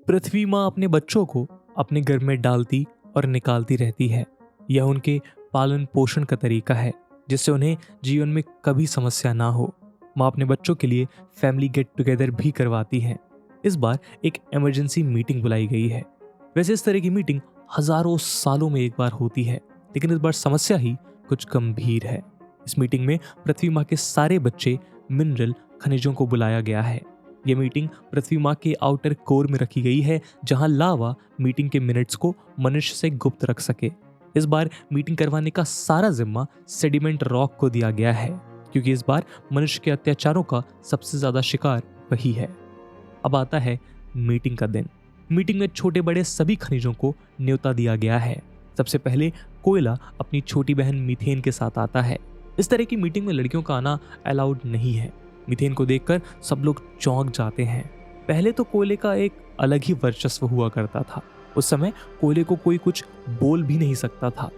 पृथ्वी माँ अपने बच्चों को अपने घर में डालती और निकालती रहती है। यह उनके पालन पोषण का तरीका है जिससे उन्हें जीवन में कभी समस्या ना हो। माँ अपने बच्चों के लिए फैमिली गेट टुगेदर भी करवाती है। इस बार एक इमरजेंसी मीटिंग बुलाई गई है। वैसे इस तरह की मीटिंग हजारों सालों में एक बार होती है, लेकिन इस बार समस्या ही कुछ गंभीर है। इस मीटिंग में पृथ्वी माँ के सारे बच्चे मिनरल खनिजों को बुलाया गया है। यह मीटिंग पृथ्वी माँ के आउटर कोर में रखी गई है, जहां लावा मीटिंग के मिनट्स को मनुष्य से गुप्त रख सके। इस बार मीटिंग करवाने का सारा जिम्मा सेडिमेंट रॉक को दिया गया है, क्योंकि इस बार मनुष्य के अत्याचारों का सबसे ज्यादा शिकार वही है। अब आता है मीटिंग का दिन। मीटिंग में छोटे बड़े सभी खनिजों को न्योता दिया गया है। सबसे पहले कोयला अपनी छोटी बहन मीथेन के साथ आता है। इस तरह की मीटिंग में लड़कियों का आना अलाउड नहीं है। मीथेन को देखकर सब लोग चौंक जाते हैं। पहले तो कोयले का एक अलग ही वर्चस्व हुआ करता था। उस समय कोयले को कोई कुछ बोल भी नहीं सकता था।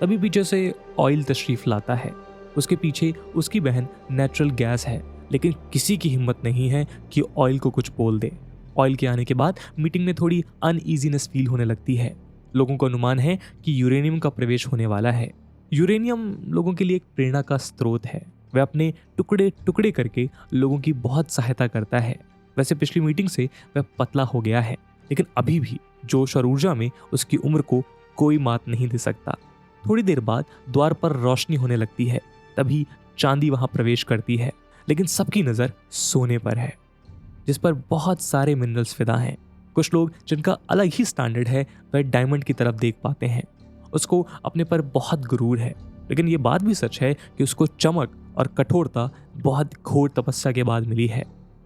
तभी पीछे से ऑयल तशरीफ लाता है। उसके पीछे उसकी बहन नेचुरल गैस है, लेकिन किसी की हिम्मत नहीं है कि ऑयल को कुछ बोल दे। ऑयल के आने के बाद मीटिंग में थोड़ी अनईजीनेस फील होने लगती है। लोगों को अनुमान है कि यूरेनियम का प्रवेश होने वाला है। यूरेनियम लोगों के लिए एक प्रेरणा का स्रोत है। वह अपने टुकड़े टुकड़े करके लोगों की बहुत सहायता करता है। वैसे पिछली मीटिंग से वह पतला हो गया है, लेकिन अभी भी जोश और ऊर्जा में उसकी उम्र को कोई मात नहीं दे सकता। थोड़ी देर बाद द्वार पर रोशनी होने लगती है। तभी चांदी वहां प्रवेश करती है, लेकिन सबकी नजर सोने पर है, जिस पर बहुत सारे मिनरल्स फिदा हैं। कुछ लोग जिनका अलग ही स्टैंडर्ड है वह डायमंड की तरफ देख पाते हैं। उसको अपने पर बहुत गुरूर है, लेकिन ये बात भी सच है कि उसको चमक और कठोरता बहुत घोर तपस्या के बाद मिली है।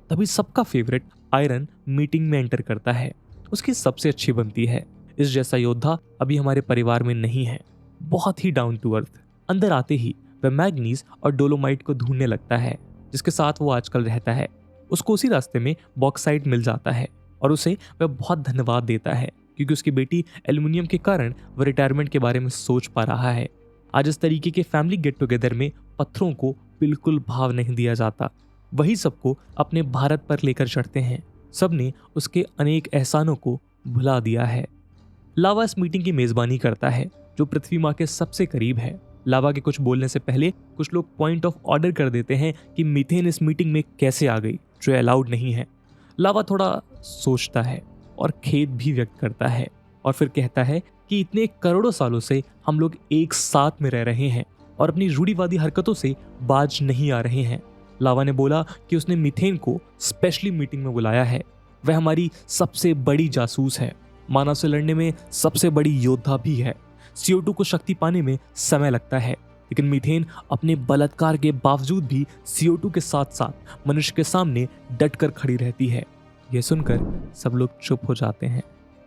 तभी सबका फेवरेट आयरन मीटिंग में एंटर करता है। उसकी सबसे अच्छी बनती है। इस जैसा योद्धा अभी हमारे परिवार में नहीं है। बहुत ही डाउन टू अर्थ। अंदर आते ही वह मैग्नीज और डोलोमाइट को ढूंढने लगता है, जिसके साथ वो आजकल रहता है। उसको उसी रास्ते में बॉक्साइट मिल जाता है और उसे वह बहुत धन्यवाद देता है, क्योंकि उसकी बेटी एल्युमिनियम के कारण वह रिटायरमेंट के बारे में सोच पा रहा है। आज इस तरीके के फैमिली गेट टुगेदर में पत्थरों को बिल्कुल भाव नहीं दिया जाता। वही सबको अपने भारत पर लेकर चढ़ते हैं। सबने उसके अनेक एहसानों को भुला दिया है। लावा इस मीटिंग की मेजबानी करता है, जो पृथ्वी माँ के सबसे करीब है। लावा के कुछ बोलने से पहले कुछ लोग पॉइंट ऑफ ऑर्डर कर देते हैं कि मीथेन इस मीटिंग में कैसे आ गई, जो अलाउड नहीं है। लावा थोड़ा सोचता है और खेद भी व्यक्त करता है और फिर कहता है कि इतने करोड़ों सालों से हम लोग एक साथ में रह रहे हैं और अपनी रूढ़िवादी हरकतों से बाज नहीं आ रहे हैं। लावा ने बोला कि उसने मीथेन को स्पेशली मीटिंग में बुलाया है। वह हमारी सबसे बड़ी जासूस है, मानव से लड़ने में सबसे बड़ी योद्धा भी है। CO2 को शक्ति पाने में समय लगता है, लेकिन मीथेन अपने बलात्कार के बावजूद भी CO2 के साथ साथ मनुष्य के सामने डटकर खड़ी रहती है। यह सुनकर सब लोग चुप हो जाते हैं।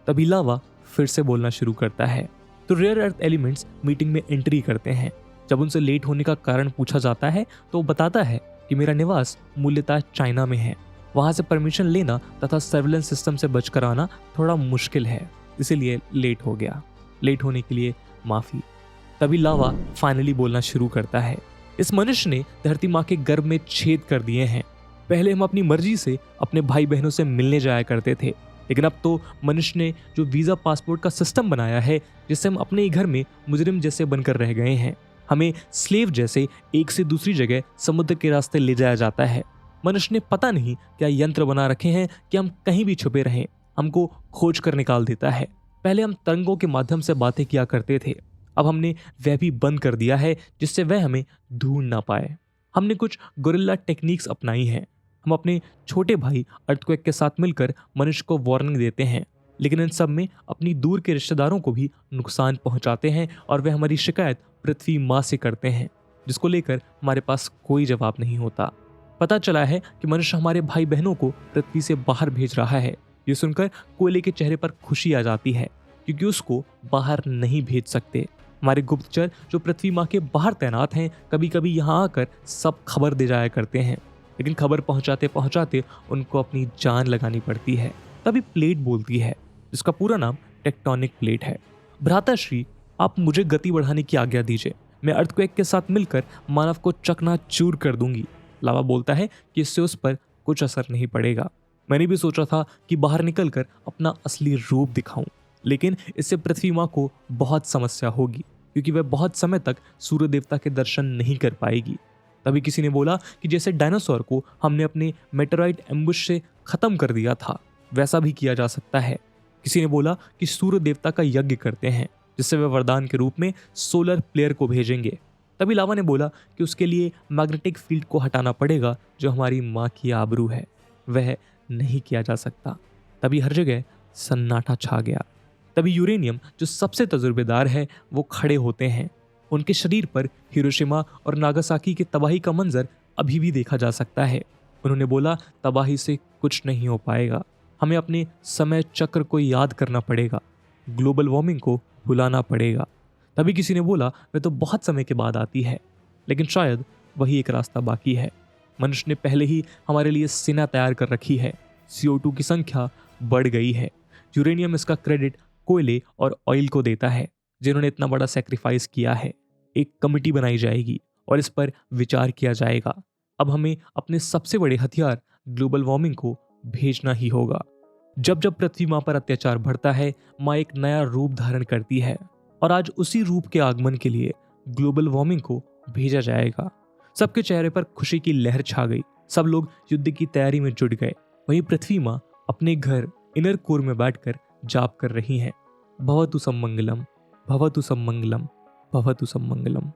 तभी लावा फिर से बोलना शुरू करता है। तो रेयर अर्थ एलिमेंट्स मीटिंग में एंट्री करते हैं। जब उनसे लेट होने का कारण पूछा जाता है तो वो बताता है कि मेरा निवास मूल्यतः चाइना में है। वहां से परमिशन लेना तथा सर्विलेंस सिस्टम से बचकर आना थोड़ा मुश्किल है, इसीलिए लेट हो गया। लेट होने के लिए माफी। तभी लावा फाइनली बोलना शुरू करता है। इस मनुष्य ने धरती माँ के गर्भ में छेद कर दिए हैं। पहले हम अपनी मर्जी से अपने भाई बहनों से मिलने जाया करते थे, लेकिन अब तो मनुष्य ने जो वीजा पासपोर्ट का सिस्टम बनाया है, जिससे हम अपने ही घर में मुजरिम जैसे बनकर रह गए हैं। हमें स्लेव जैसे एक से दूसरी जगह समुद्र के रास्ते ले जाया जाता है। मनुष्य ने पता नहीं क्या यंत्र बना रखे हैं कि हम कहीं भी छुपे रहें, हमको खोज कर निकाल देता है। पहले हम तरंगों के माध्यम से बातें किया करते थे, अब हमने वह भी बंद कर दिया है, जिससे वह हमें ढूंढ ना पाए। हमने कुछ गोरिल्ला टेक्निक्स अपनाई हैं। हम अपने छोटे भाई अर्थक्वेक के साथ मिलकर मनुष्य को वार्निंग देते हैं, लेकिन इन सब में अपनी दूर के रिश्तेदारों को भी नुकसान पहुंचाते हैं और वे हमारी शिकायत पृथ्वी माँ से करते हैं, जिसको लेकर हमारे पास कोई जवाब नहीं होता। पता चला है कि मनुष्य हमारे भाई बहनों को पृथ्वी से बाहर भेज रहा है। ये सुनकर कोयले के चेहरे पर खुशी आ जाती है, क्योंकि उसको बाहर नहीं भेज सकते। हमारे गुप्तचर जो पृथ्वी माँ के बाहर तैनात हैं, कभी कभी यहाँ आकर सब खबर दे जाया करते हैं, लेकिन खबर पहुँचाते पहुँचाते उनको अपनी जान लगानी पड़ती है। तभी प्लेट बोलती है, जिसका पूरा नाम टेक्टोनिक प्लेट है। भ्राताश्री, आप मुझे गति बढ़ाने की आज्ञा दीजिए। मैं अर्थक्वेक के साथ मिलकर मानव को चकनाचूर कर दूंगी। लावा बोलता है कि इससे उस पर कुछ असर नहीं पड़ेगा। मैंने भी सोचा था कि बाहर निकलकर अपना असली रूप दिखाऊं, लेकिन इससे पृथ्वी माँ को बहुत समस्या होगी क्योंकि वह बहुत समय तक सूर्य देवता के दर्शन नहीं कर पाएगी। तभी किसी ने बोला कि जैसे डायनासोर को हमने अपने मेटेराइट एम्बुश से खत्म कर दिया था, वैसा भी किया जा सकता है। किसी ने बोला कि सूर्य देवता का यज्ञ करते हैं जिससे वे वरदान के रूप में सोलर प्लेयर को भेजेंगे। तभी लावा ने बोला कि उसके लिए मैग्नेटिक फील्ड को हटाना पड़ेगा जो हमारी माँ की आबरू है, वह नहीं किया जा सकता। तभी हर जगह सन्नाटा छा गया। तभी यूरेनियम जो सबसे तजुर्बेदार है वो खड़े होते हैं। उनके शरीर पर हिरोशिमा और नागासाकी की तबाही का मंजर अभी भी देखा जा सकता है। उन्होंने बोला, तबाही से कुछ नहीं हो पाएगा, हमें अपने समय चक्र को याद करना पड़ेगा, ग्लोबल वार्मिंग को भुलाना पड़ेगा। तभी किसी ने बोला, वह तो बहुत समय के बाद आती है, लेकिन शायद वही एक रास्ता बाकी है। मनुष्य ने पहले ही हमारे लिए सेना तैयार कर रखी है। CO2 की संख्या बढ़ गई है। यूरेनियम इसका क्रेडिट कोयले और ऑयल को देता है जिन्होंने इतना बड़ा सेक्रीफाइस किया है। एक कमिटी बनाई जाएगी और इस पर विचार किया जाएगा। अब हमें अपने सबसे बड़े हथियार ग्लोबल वार्मिंग को भेजना ही होगा। जब जब पृथ्वी माँ पर अत्याचार बढ़ता है, माँ एक नया रूप धारण करती है और आज उसी रूप के आगमन के लिए ग्लोबल वार्मिंग को भेजा जाएगा। सबके चेहरे पर खुशी की लहर छा गई। सब लोग युद्ध की तैयारी में जुट गए। वहीं पृथ्वी माँ अपने घर इनर कोर में बैठकर जाप कर रही हैं, भवतु सम्मंगलम, भवतु सम्मंगलम, भवतु सम्मंगलम।